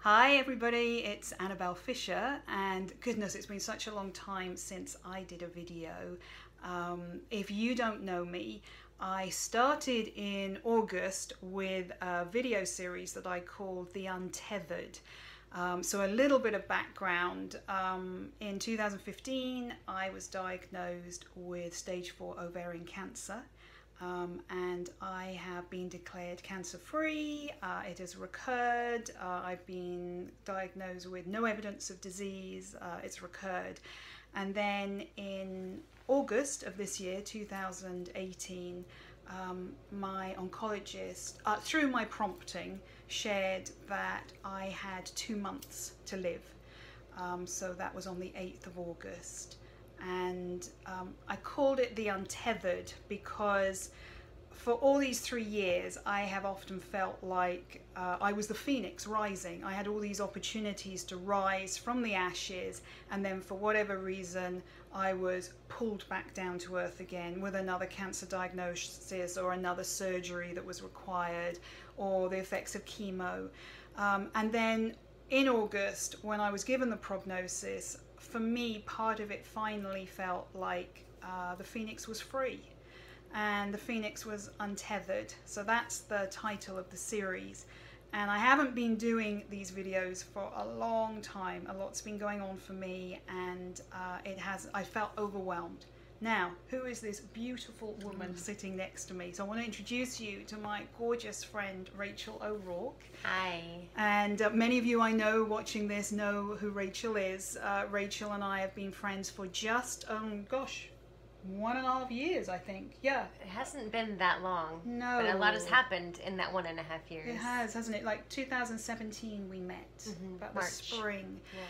Hi everybody, it's Annabelle Fisher, and goodness, it's been such a long time since I did a video. If you don't know me, I started in August with a video series that I called The Untethered. So a little bit of background. In 2015, I was diagnosed with stage 4 ovarian cancer. And I have been declared cancer-free. It has recurred. I've been diagnosed with no evidence of disease. It's recurred. And then in August of this year, 2018, my oncologist, through my prompting, shared that I had 2 months to live. So that was on the 8th of August. And I called it The Untethered because for all these 3 years I have often felt like I was the phoenix rising. I had all these opportunities to rise from the ashes, and then for whatever reason I was pulled back down to earth again with another cancer diagnosis or another surgery that was required, or the effects of chemo. And then in August, when I was given the prognosis, for me, part of it finally felt like the phoenix was free and the phoenix was untethered. So that's the title of the series. And I haven't been doing these videos for a long time. A lot's been going on for me, and I felt overwhelmed. Now, who is this beautiful woman sitting next to me? So I want to introduce you to my gorgeous friend, Rachel O'Rourke. Hi. And many of you I know watching this know who Rachel is. Rachel and I have been friends for just, gosh, 1.5 years, I think. Yeah. It hasn't been that long. No. But a lot has happened in that 1.5 years. It has, hasn't it? Like 2017 we met, about the spring. Yeah.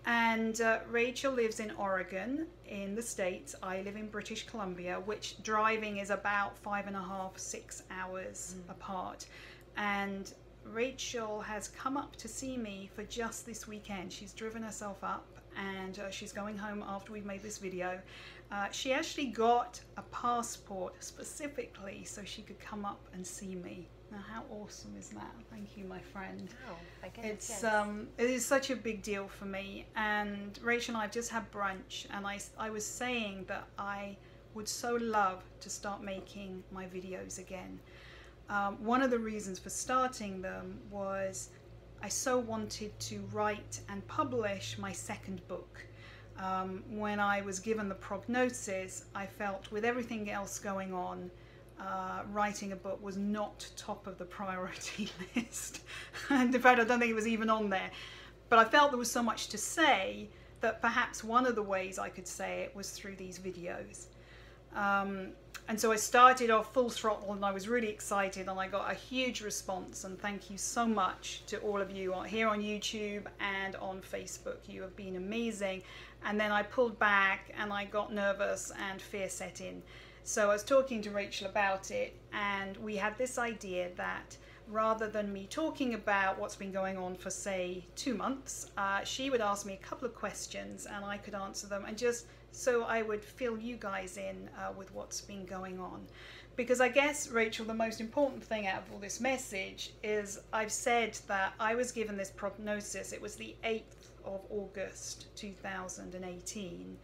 And Rachel lives in Oregon in the States. I live in British Columbia, which driving is about 5.5, 6 hours apart. And Rachel has come up to see me for just this weekend. She's driven herself up, and she's going home after we've made this video. She actually got a passport specifically so she could come up and see me. Now, how awesome is that? Thank you, my friend. Oh, my goodness, It's yes. it is such a big deal for me. And Rachel and I have just had brunch, and I was saying that I would so love to start making my videos again. One of the reasons for starting them was I so wanted to write and publish my second book. When I was given the prognosis, I felt with everything else going on, writing a book was not top of the priority list. And in fact, I don't think it was even on there. But I felt there was so much to say that perhaps one of the ways I could say it was through these videos. And so I started off full throttle, and I was really excited, and I got a huge response. And thank you so much to all of you here on YouTube and on Facebook. You have been amazing. And then I pulled back, and I got nervous, and fear set in. So I was talking to Rachel about it, and we had this idea that rather than me talking about what's been going on for, say, 2 months, she would ask me a couple of questions and I could answer them, and just so I would fill you guys in with what's been going on. Because I guess, Rachel, the most important thing out of all this message is I've said that I was given this prognosis. It was the 8th of August 2018.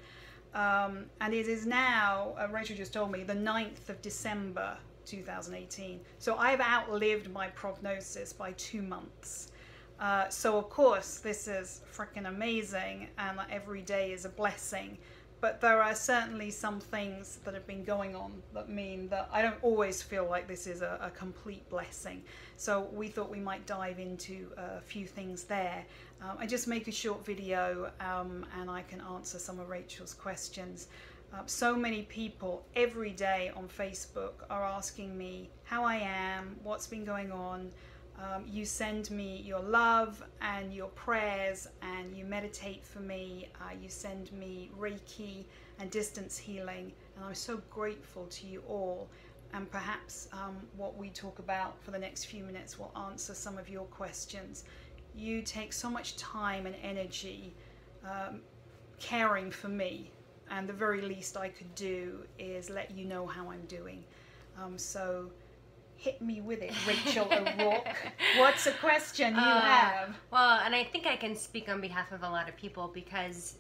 And it is now, Rachel just told me, the 9th of December 2018. So I've outlived my prognosis by 2 months. So of course this is freaking amazing, and every day is a blessing. But there are certainly some things that have been going on that mean that I don't always feel like this is a complete blessing. So we thought we might dive into a few things there. I just make a short video and I can answer some of Rachel's questions. So many people every day on Facebook are asking me how I am, what's been going on. You send me your love and your prayers, and you meditate for me. You send me Reiki and distance healing, and I'm so grateful to you all. And perhaps what we talk about for the next few minutes will answer some of your questions. You take so much time and energy caring for me, and the very least I could do is let you know how I'm doing. So Hit me with it, Rachel O'Rourke. What's a question you have? Well, and I think I can speak on behalf of a lot of people because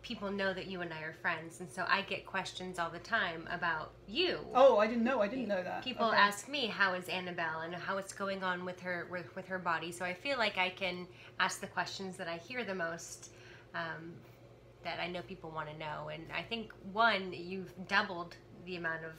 people know that you and I are friends, and so I get questions all the time about you. Oh, I didn't know that. People Okay. ask me how is Annabelle and how it's going on with her body. So I feel like I can ask the questions that I hear the most, that I know people want to know. And I think one, you've doubled the amount of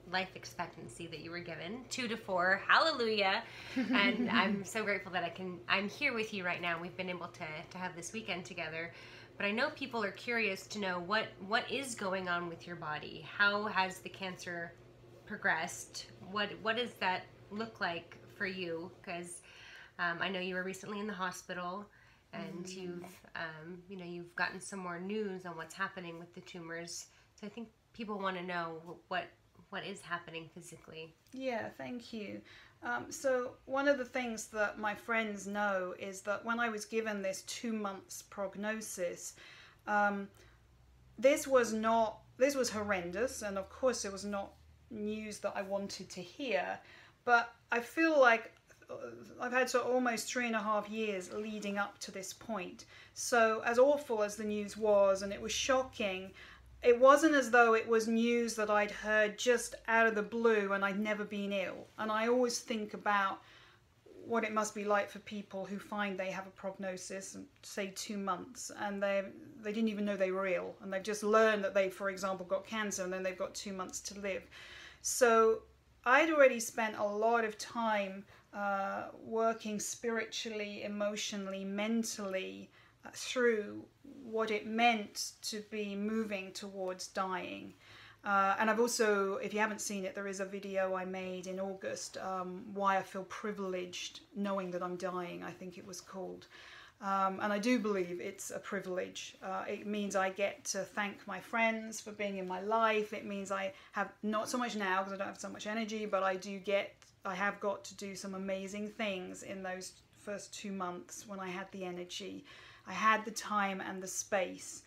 life expectancy that you were given, 2 to 4, hallelujah. And I'm so grateful that I'm here with you right now. We've been able to have this weekend together. But I know people are curious to know what is going on with your body. How has the cancer progressed? What does that look like for you? Because I know you were recently in the hospital, and you've gotten some more news on what's happening with the tumors. So I think people want to know what is happening physically. Yeah, thank you. So one of the things that my friends know is that when I was given this 2 months prognosis, this was horrendous, and of course it was not news that I wanted to hear, but I feel like I've had sort of almost 3.5 years leading up to this point. So as awful as the news was, and it was shocking, it wasn't as though it was news that I'd heard just out of the blue and I'd never been ill. And I always think about what it must be like for people who find they have a prognosis, say 2 months, and they didn't even know they were ill, and they've just learned that they, for example, got cancer, and then they've got 2 months to live. So I'd already spent a lot of time working spiritually, emotionally, mentally, through what it meant to be moving towards dying. And I've also, if you haven't seen it, there is a video I made in August, why I feel privileged knowing that I'm dying, I think it was called. And I do believe it's a privilege. It means I get to thank my friends for being in my life. It means I have, not so much now because I don't have so much energy, but I have got to do some amazing things in those first 2 months when I had the energy. I had the time and the space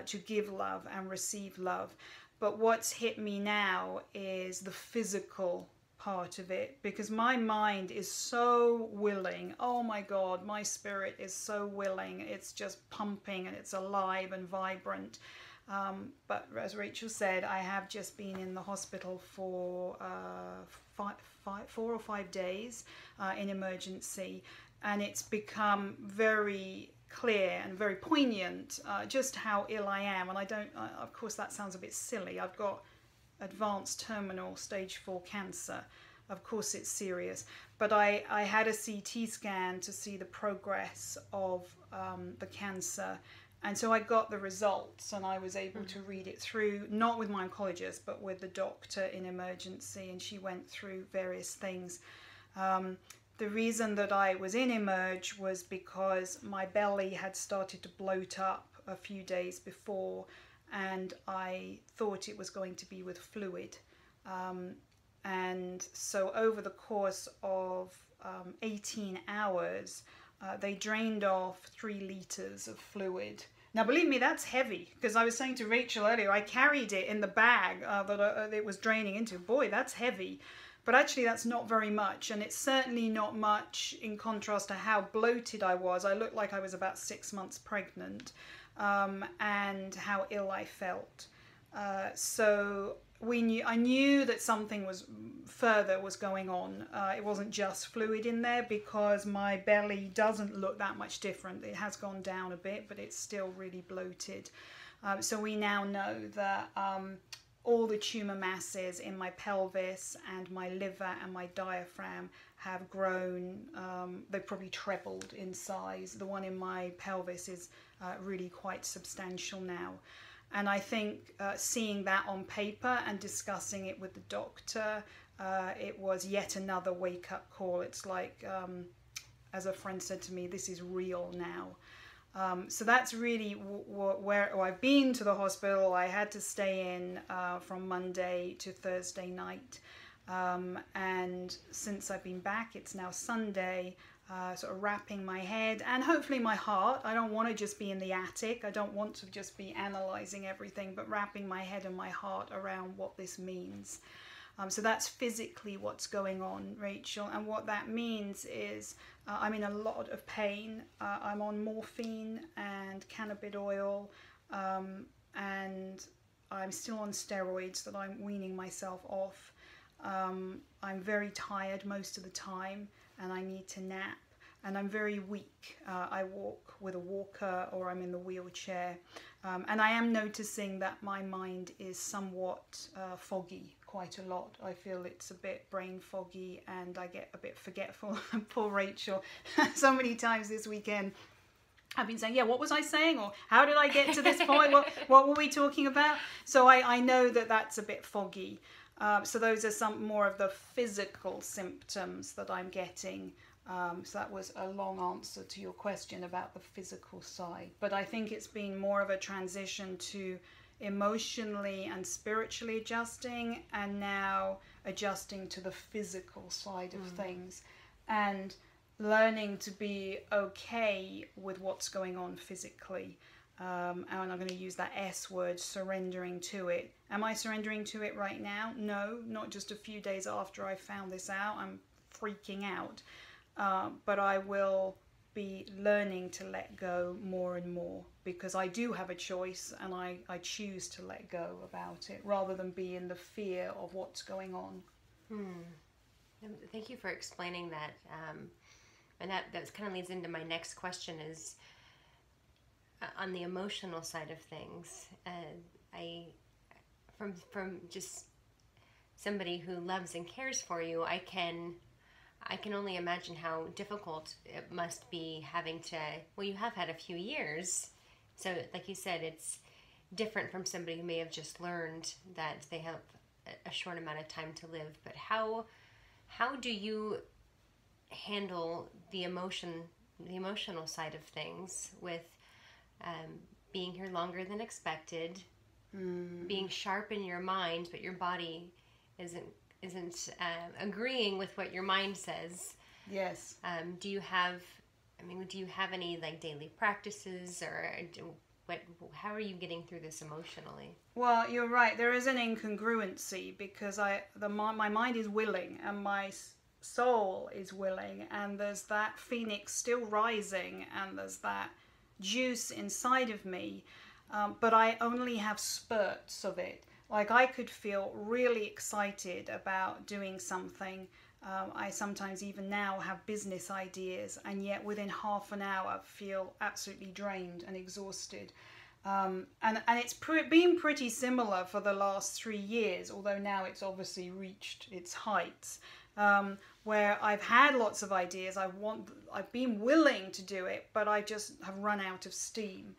to give love and receive love. But what's hit me now is the physical part of it, because my mind is so willing. Oh my God, my spirit is so willing. It's just pumping and it's alive and vibrant. But as Rachel said, I have just been in the hospital for 4 or 5 days in emergency, and it's become very clear and very poignant just how ill I am. And of course that sounds a bit silly. I've got advanced terminal stage 4 cancer. Of course it's serious, but I had a CT scan to see the progress of the cancer, and so I got the results, and I was able to read it through, not with my oncologist but with the doctor in emergency, and she went through various things. The reason that I was in Emerge was because my belly had started to bloat up a few days before, and I thought it was going to be with fluid. And so over the course of 18 hours, they drained off 3 liters of fluid. Now, believe me, that's heavy, because I was saying to Rachel earlier, I carried it in the bag that it was draining into. Boy, that's heavy. But actually that's not very much, and it's certainly not much in contrast to how bloated I was. I looked like I was about 6 months pregnant, and how ill I felt. So I knew that something was going on. It wasn't just fluid in there, because my belly doesn't look that much different. It has gone down a bit, but it's still really bloated. So we now know that all the tumor masses in my pelvis and my liver and my diaphragm have grown. They've probably trebled in size. The one in my pelvis is really quite substantial now. And I think seeing that on paper and discussing it with the doctor, it was yet another wake-up call. It's like, as a friend said to me, this is real now. So that's really where I've been to the hospital. I had to stay in from Monday to Thursday night. And since I've been back, it's now Sunday, sort of wrapping my head and hopefully my heart. I don't want to just be in the attic. I don't want to just be analysing everything, but wrapping my head and my heart around what this means. So that's physically what's going on, Rachel. And what that means is I'm in a lot of pain. I'm on morphine and cannabis oil, and I'm still on steroids that I'm weaning myself off. I'm very tired most of the time, and I need to nap. And I'm very weak. I walk with a walker, or I'm in the wheelchair. And I am noticing that my mind is somewhat foggy quite a lot. I feel it's a bit brain foggy, and I get a bit forgetful. Poor Rachel. So many times this weekend I've been saying, yeah, what was I saying? Or how did I get to this point? What were we talking about? So I know that that's a bit foggy. So those are some more of the physical symptoms that I'm getting. So that was a long answer to your question about the physical side. But I think it's been more of a transition to emotionally and spiritually adjusting, and now adjusting to the physical side of things, and learning to be okay with what's going on physically. And I'm going to use that S word, surrendering to it. Am I surrendering to it right now? No, not just a few days after I found this out. I'm freaking out. But I will be learning to let go more and more, because I do have a choice, and I choose to let go about it rather than be in the fear of what's going on. Thank you for explaining that. And that kind of leads into my next question is on the emotional side of things. From just somebody who loves and cares for you, I can only imagine how difficult it must be having to, well, you have had a few years. So like you said, it's different from somebody who may have just learned that they have a short amount of time to live. But how do you handle the emotional side of things with being here longer than expected, being sharp in your mind, but your body isn't agreeing with what your mind says? Yes. Do you have any like daily practices, or how are you getting through this emotionally? Well, you're right. There is an incongruency, because my mind is willing and my soul is willing, and there's that phoenix still rising, and there's that juice inside of me, but I only have spurts of it. Like, I could feel really excited about doing something. I sometimes even now have business ideas, and yet within half an hour feel absolutely drained and exhausted. And it's been pretty similar for the last 3 years, although now it's obviously reached its heights, where I've had lots of ideas. I've been willing to do it, but I just have run out of steam.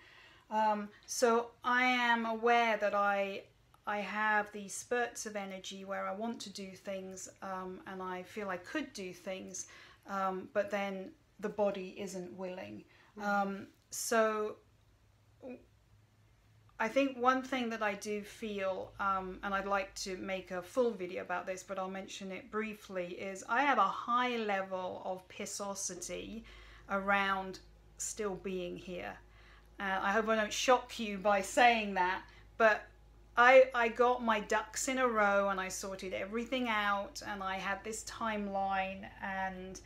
So I am aware that I have these spurts of energy where I want to do things, and I feel I could do things, but then the body isn't willing. So I think one thing that I do feel, and I'd like to make a full video about this, but I'll mention it briefly, is I have a high level of pissosity around still being here. I hope I don't shock you by saying that, but I got my ducks in a row, and I sorted everything out, and I had this timeline, and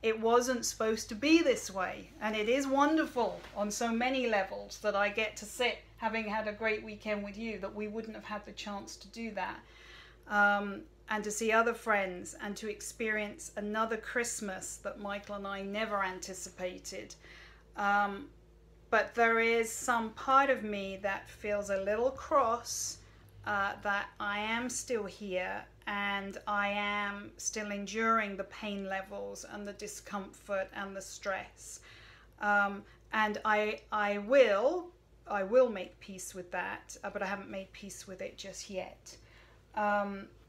it wasn't supposed to be this way. And it is wonderful on so many levels that I get to sit, having had a great weekend with you, that we wouldn't have had the chance to do that. And to see other friends, and to experience another Christmas that Michael and I never anticipated. But there is some part of me that feels a little cross that I am still here, and I am still enduring the pain levels and the discomfort and the stress. And I will make peace with that, but I haven't made peace with it just yet.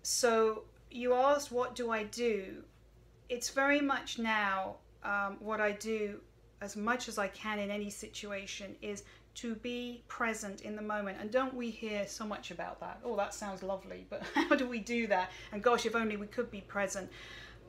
So you asked, what do I do? It's very much now what I do as much as I can in any situation is to be present in the moment. And don't we hear so much about that? Oh, that sounds lovely, but how do we do that? And gosh, if only we could be present.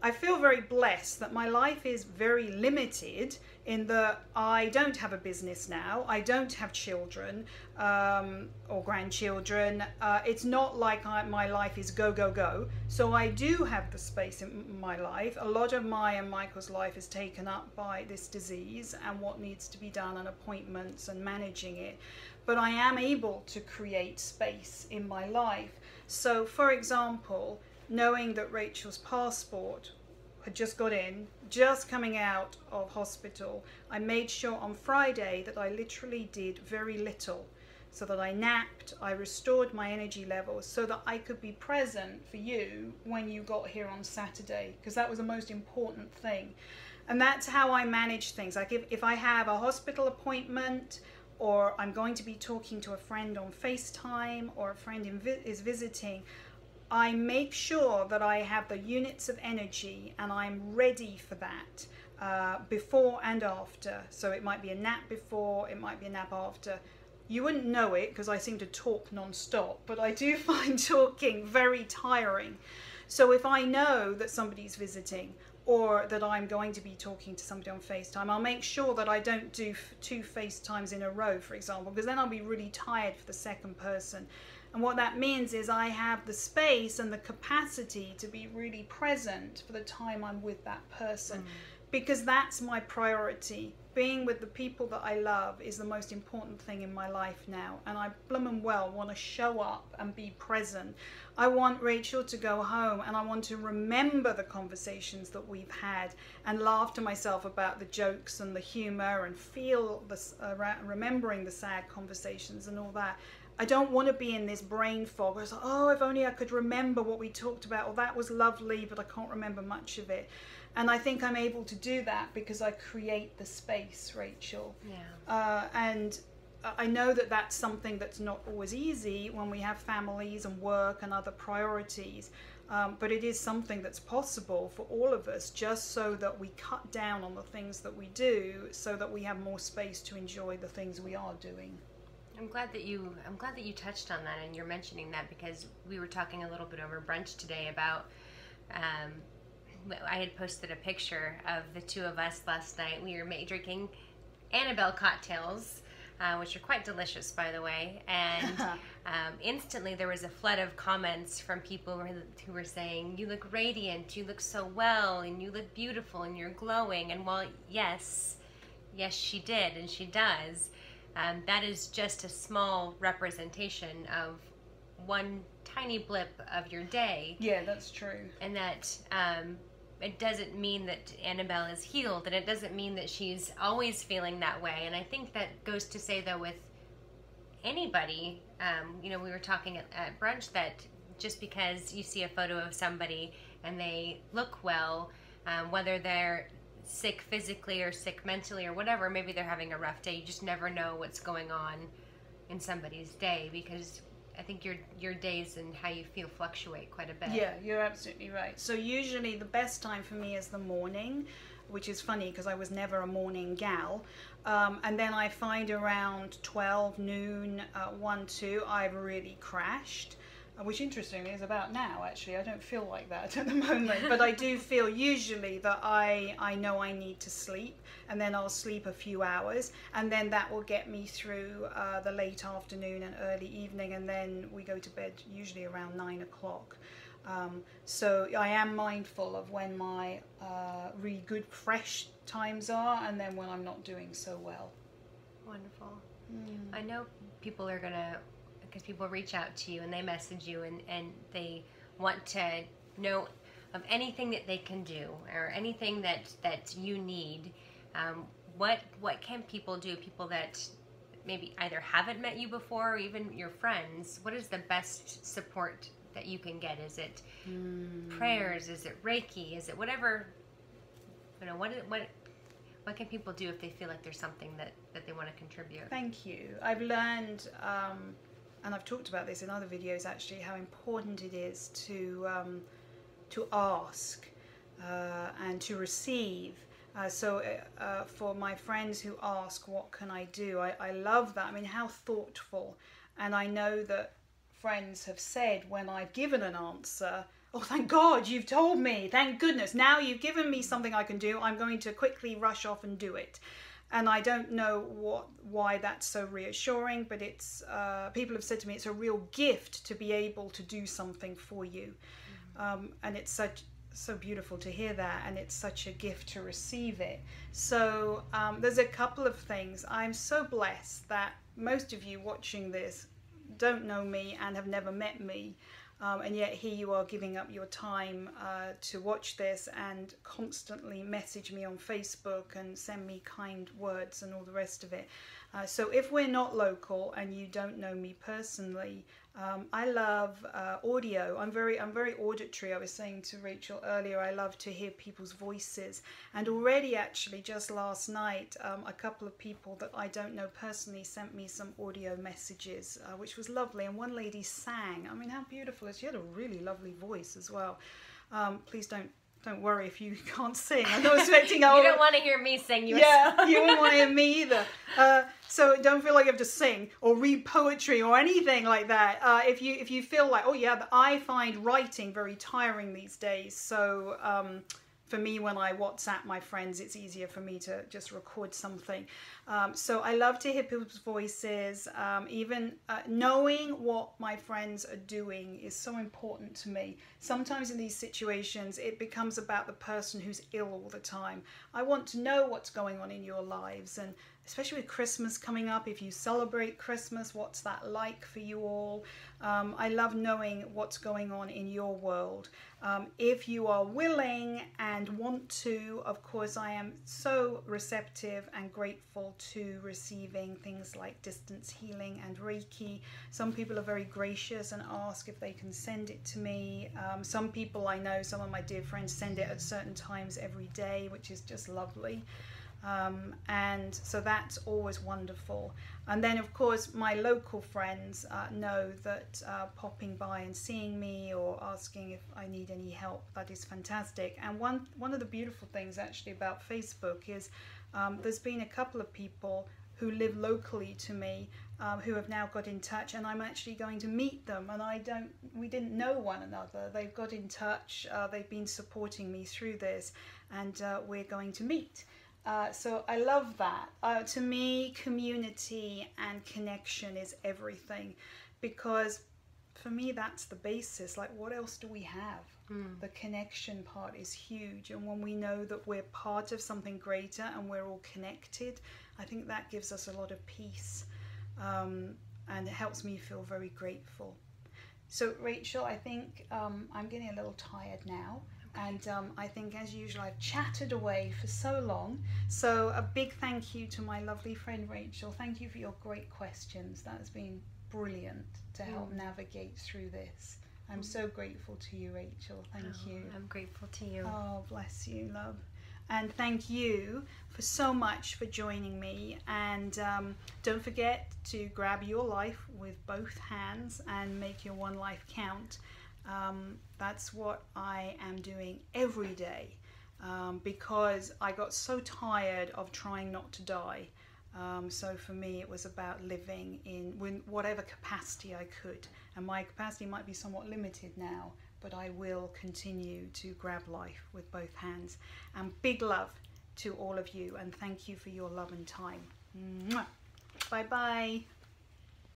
I feel very blessed that my life is very limited in that I don't have a business now. I don't have children or grandchildren. It's not like my life is go, go, go. So I do have the space in my life. A lot of my and Michael's life is taken up by this disease and what needs to be done and appointments and managing it. But I am able to create space in my life. So, for example, knowing that Rachel's passport had just got in, just coming out of hospital, I made sure on Friday that I literally did very little, so that I napped, I restored my energy levels so that I could be present for you when you got here on Saturday, because that was the most important thing. And that's how I manage things. Like if I have a hospital appointment, or I'm going to be talking to a friend on FaceTime, or a friend is visiting, I make sure that I have the units of energy and I'm ready for that before and after. So it might be a nap before, it might be a nap after. You wouldn't know it because I seem to talk non-stop, but I do find talking very tiring. So if I know that somebody's visiting, or that I'm going to be talking to somebody on FaceTime, I'll make sure that I don't do 2 FaceTimes in a row, for example, because then I'll be really tired for the second person. And what that means is I have the space and the capacity to be really present for the time I'm with that person, because that's my priority. Being with the people that I love is the most important thing in my life now, and I blooming well want to show up and be present. I want Rachel to go home and I want to remember the conversations that we've had and laugh to myself about the jokes and the humor and feel this, remembering the sad conversations and all that. I don't want to be in this brain fog. I was like, oh, if only I could remember what we talked about, or that was lovely, but I can't remember much of it. And I think I'm able to do that because I create the space, Rachel. Yeah. And I know that that's something that's not always easy when we have families and work and other priorities. But it is something that's possible for all of us, just so that we cut down on the things that we do, so that we have more space to enjoy the things we are doing. I'm glad that you touched on that, and you're mentioning that because we were talking a little bit over brunch today about I had posted a picture of the 2 of us last night. We were drinking Annabelle cocktails, which are quite delicious, by the way, and instantly there was a flood of comments from people who were saying, you look radiant, you look so well, and you look beautiful, and you're glowing. And while yes she did, and she does, that is just a small representation of one tiny blip of your day. Yeah, that's true. And that it doesn't mean that Annabelle is healed, and it doesn't mean that she's always feeling that way. And I think that goes to say, though, with anybody, we were talking at brunch that just because you see a photo of somebody and they look well, whether they're sick physically or sick mentally or whatever, maybe they're having a rough day, you just never know what's going on in somebody's day, because I think your days and how you feel fluctuate quite a bit. Yeah, you're absolutely right. So usually the best time for me is the morning, which is funny because I was never a morning gal. And then I find around 12, noon, 1, 2, I've really crashed. Which interestingly is about now, actually. I don't feel like that at the moment, but I do feel usually that I know I need to sleep, and then I'll sleep a few hours, and then that will get me through the late afternoon and early evening, and then we go to bed usually around 9 o'clock. So I am mindful of when my really good fresh times are, and then when I'm not doing so well. Wonderful. I know people are gonna, because people reach out to you and they message you and they want to know of anything that they can do or anything that you need. What can people do? People that maybe either haven't met you before or even your friends. What is the best support that you can get? Is it prayers? Is it Reiki? Is it whatever? What can people do if they feel like there's something that they want to contribute? Thank you. I've learned, and I've talked about this in other videos actually, how important it is to ask and to receive. So for my friends who ask, what can I do? I love that. I mean, how thoughtful. And I know that friends have said when I've given an answer, oh, thank God you've told me. Thank goodness. Now you've given me something I can do. I'm going to quickly rush off and do it. And I don't know why that's so reassuring, but it's people have said to me it's a real gift to be able to do something for you. And it's so beautiful to hear that, and it's such a gift to receive it. So there's a couple of things. I'm so blessed that most of you watching this don't know me and have never met me, and yet here you are giving up your time to watch this and constantly message me on Facebook and send me kind words and all the rest of it. So if we're not local and you don't know me personally, I love audio. I'm very auditory. I was saying to Rachel earlier, I love to hear people's voices. And already, actually, just last night, a couple of people that I don't know personally sent me some audio messages, which was lovely. And one lady sang. I mean, how beautiful is she? She had a really lovely voice as well. Please don't worry if you can't sing. I'm not expecting. You don't want to hear me sing. Yeah, you won't want to hear me either. So don't feel like you have to sing or read poetry or anything like that. If you feel like, oh yeah, but I find writing very tiring these days. So for me, when I WhatsApp my friends, it's easier for me to just record something. So I love to hear people's voices. Even knowing what my friends are doing is so important to me. Sometimes in these situations, it becomes about the person who's ill all the time. I want to know what's going on in your lives, and especially with Christmas coming up, if you celebrate Christmas, what's that like for you all? I love knowing what's going on in your world. If you are willing and want to, of course, I am so receptive and grateful to receiving things like distance healing and Reiki. Some people are very gracious and ask if they can send it to me. Some people I know, some of my dear friends, send it at certain times every day, which is just lovely. And so that's always wonderful. And then of course my local friends know that popping by and seeing me or asking if I need any help, that is fantastic. And one of the beautiful things actually about Facebook is there's been a couple of people who live locally to me who have now got in touch, and I'm actually going to meet them, and we didn't know one another. They've got in touch, they've been supporting me through this, and we're going to meet. So I love that. To me, community and connection is everything, because for me that's the basis. Like, what else do we have? The connection part is huge, and when we know that we're part of something greater and we're all connected, I think that gives us a lot of peace, and it helps me feel very grateful. So Rachel, I think I'm getting a little tired now. And I think, as usual, I've chatted away for so long. So a big thank you to my lovely friend Rachel. Thank you for your great questions. That has been brilliant to help navigate through this. I'm so grateful to you, Rachel. Thank you. I'm grateful to you. Oh, bless you, love. And thank you for so much for joining me. And don't forget to grab your life with both hands and make your one life count. That's what I am doing every day, because I got so tired of trying not to die. So for me it was about living in whatever capacity I could, and my capacity might be somewhat limited now, but I will continue to grab life with both hands. And big love to all of you, and thank you for your love and time. Mwah. Bye bye.